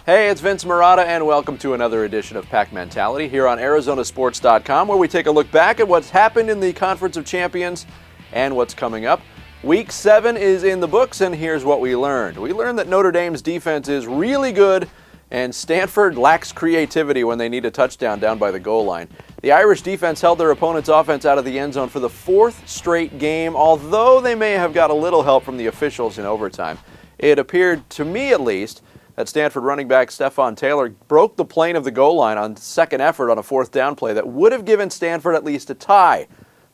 Hey, it's Vince Marotta, and welcome to another edition of Pack Mentality here on Arizonasports.com, where we take a look back at what's happened in the Conference of Champions and what's coming up. Week 7 is in the books, and here's what we learned. We learned that Notre Dame's defense is really good, and Stanford lacks creativity when they need a touchdown down by the goal line. The Irish defense held their opponent's offense out of the end zone for the 4th straight game, although they may have got a little help from the officials in overtime. It appeared, to me at least, that Stanford running back Stepfan Taylor broke the plane of the goal line on second effort on a 4th down play that would have given Stanford at least a tie.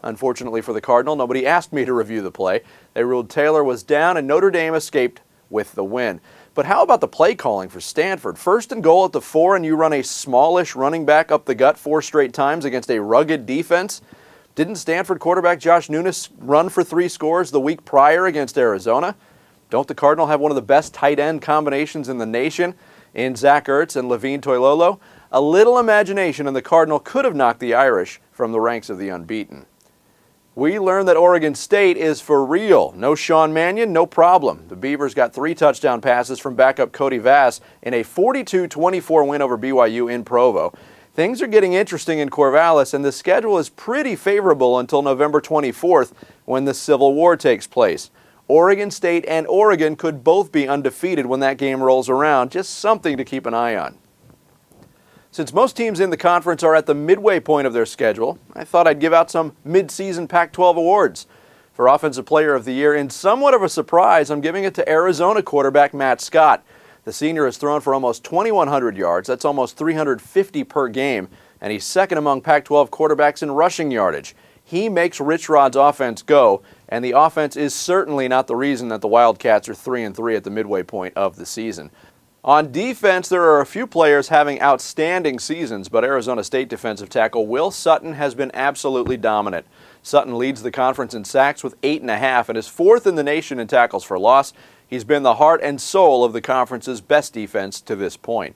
Unfortunately for the Cardinal, nobody asked me to review the play. They ruled Taylor was down and Notre Dame escaped with the win. But how about the play calling for Stanford? 1st and goal at the 4, and you run a smallish running back up the gut 4 straight times against a rugged defense? Didn't Stanford quarterback Josh Nunez run for 3 scores the week prior against Arizona? Don't the Cardinal have one of the best tight end combinations in the nation in Zach Ertz and Levine Toilolo? A little imagination and the Cardinal could have knocked the Irish from the ranks of the unbeaten. We learned that Oregon State is for real. No Sean Mannion, no problem. The Beavers got 3 touchdown passes from backup Cody Vass in a 42-24 win over BYU in Provo. Things are getting interesting in Corvallis, and the schedule is pretty favorable until November 24th when the Civil War takes place. Oregon State and Oregon could both be undefeated when that game rolls around. Just something to keep an eye on. Since most teams in the conference are at the midway point of their schedule, I thought I'd give out some mid-season Pac-12 awards. For Offensive Player of the Year, in somewhat of a surprise, I'm giving it to Arizona quarterback Matt Scott. The senior has thrown for almost 2,100 yards. That's almost 350 per game, and he's second among Pac-12 quarterbacks in rushing yardage. He makes Rich Rod's offense go, and the offense is certainly not the reason that the Wildcats are 3-3 at the midway point of the season. On defense, there are a few players having outstanding seasons, but Arizona State defensive tackle Will Sutton has been absolutely dominant. Sutton leads the conference in sacks with 8.5 and is 4th in the nation in tackles for loss. He's been the heart and soul of the conference's best defense to this point.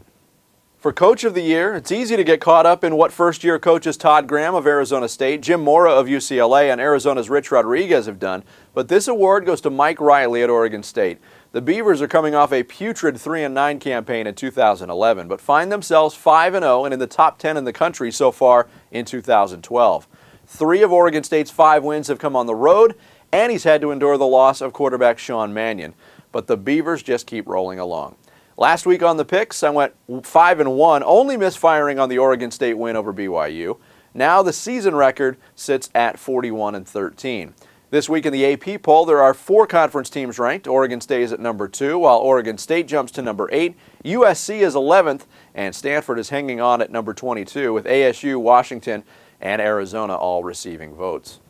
For Coach of the Year, it's easy to get caught up in what first-year coaches Todd Graham of Arizona State, Jim Mora of UCLA, and Arizona's Rich Rodriguez have done, but this award goes to Mike Riley at Oregon State. The Beavers are coming off a putrid 3-9 campaign in 2011, but find themselves 5-0 and in the top 10 in the country so far in 2012. 3 of Oregon State's 5 wins have come on the road, and he's had to endure the loss of quarterback Sean Mannion. But the Beavers just keep rolling along. Last week on the picks, I went 5-1, only misfiring on the Oregon State win over BYU. Now the season record sits at 41-13. This week in the AP poll, there are 4 conference teams ranked. Oregon stays at number 2, while Oregon State jumps to number 8. USC is 11th, and Stanford is hanging on at number 22, with ASU, Washington, and Arizona all receiving votes.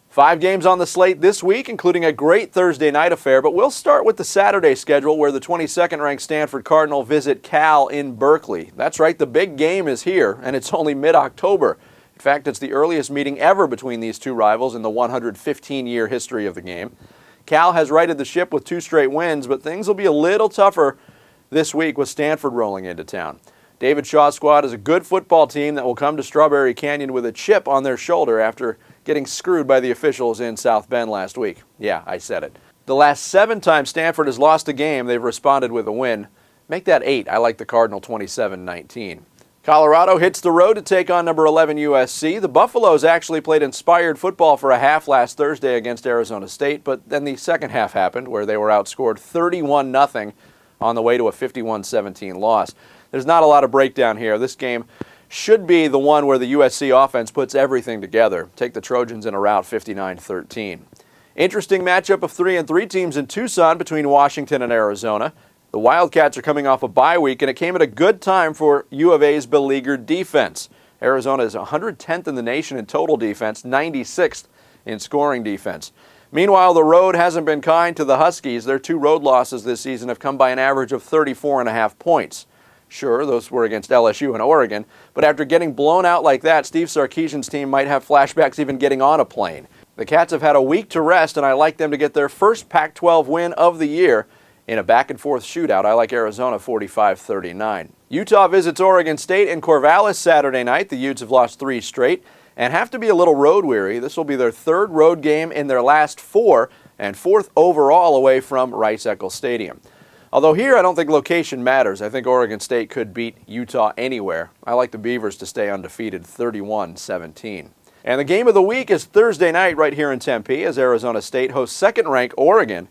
5 games on the slate this week, including a great Thursday night affair, but we'll start with the Saturday schedule where the 22nd-ranked Stanford Cardinal visit Cal in Berkeley. That's right, the big game is here, and it's only mid-October. In fact, it's the earliest meeting ever between these two rivals in the 115-year history of the game. Cal has righted the ship with 2 straight wins, but things will be a little tougher this week with Stanford rolling into town. David Shaw's squad is a good football team that will come to Strawberry Canyon with a chip on their shoulder after getting screwed by the officials in South Bend last week. Yeah, I said it. The last 7 times Stanford has lost a game, they've responded with a win. Make that 8. I like the Cardinal 27-19. Colorado hits the road to take on number 11 USC. The Buffaloes actually played inspired football for a half last Thursday against Arizona State, but then the second half happened where they were outscored 31-0 on the way to a 51-17 loss. There's not a lot of breakdown here. This game should be the one where the USC offense puts everything together. Take the Trojans in a rout 59-13. Interesting matchup of 3-3 teams in Tucson between Washington and Arizona. The Wildcats are coming off a bye week, and it came at a good time for U of A's beleaguered defense. Arizona is 110th in the nation in total defense, 96th in scoring defense. Meanwhile, the road hasn't been kind to the Huskies. Their 2 road losses this season have come by an average of 34.5 points. Sure, those were against LSU and Oregon, but after getting blown out like that, Steve Sarkisian's team might have flashbacks even getting on a plane. The Cats have had a week to rest, and I like them to get their first Pac-12 win of the year. In a back-and-forth shootout, I like Arizona 45-39. Utah visits Oregon State in Corvallis Saturday night. The Utes have lost 3 straight and have to be a little road-weary. This will be their 3rd road game in their last 4 and 4th overall away from Rice-Eccles Stadium. Although here I don't think location matters. I think Oregon State could beat Utah anywhere. I like the Beavers to stay undefeated 31-17. And the game of the week is Thursday night right here in Tempe as Arizona State hosts second-ranked Oregon.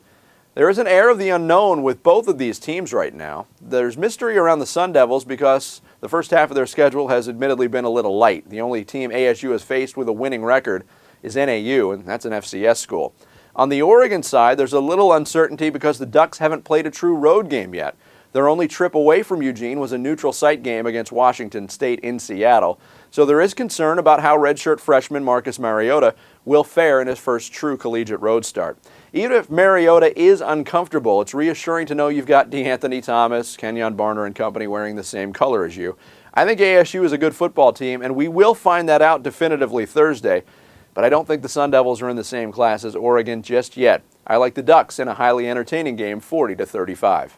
There is an air of the unknown with both of these teams right now. There's mystery around the Sun Devils because the first half of their schedule has admittedly been a little light. The only team ASU has faced with a winning record is NAU, and that's an FCS school. On the Oregon side, there's a little uncertainty because the Ducks haven't played a true road game yet. Their only trip away from Eugene was a neutral site game against Washington State in Seattle. So there is concern about how redshirt freshman Marcus Mariota will fare in his first true collegiate road start. Even if Mariota is uncomfortable, it's reassuring to know you've got DeAnthony Thomas, Kenyon Barner and company wearing the same color as you. I think ASU is a good football team, and we will find that out definitively Thursday. But I don't think the Sun Devils are in the same class as Oregon just yet. I like the Ducks in a highly entertaining game, 40-35.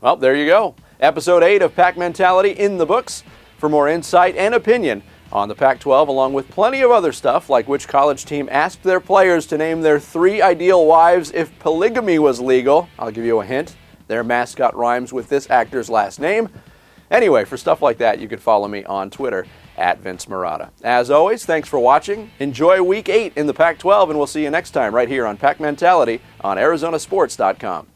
Well, there you go. Episode 8 of Pack Mentality in the books. For more insight and opinion on the Pac-12, along with plenty of other stuff, like which college team asked their players to name their 3 ideal wives if polygamy was legal. I'll give you a hint. Their mascot rhymes with this actor's last name. Anyway, for stuff like that, you can follow me on Twitter @VinceMarotta. As always, thanks for watching. Enjoy Week 8 in the Pac-12, and we'll see you next time right here on Pack Mentality on ArizonaSports.com.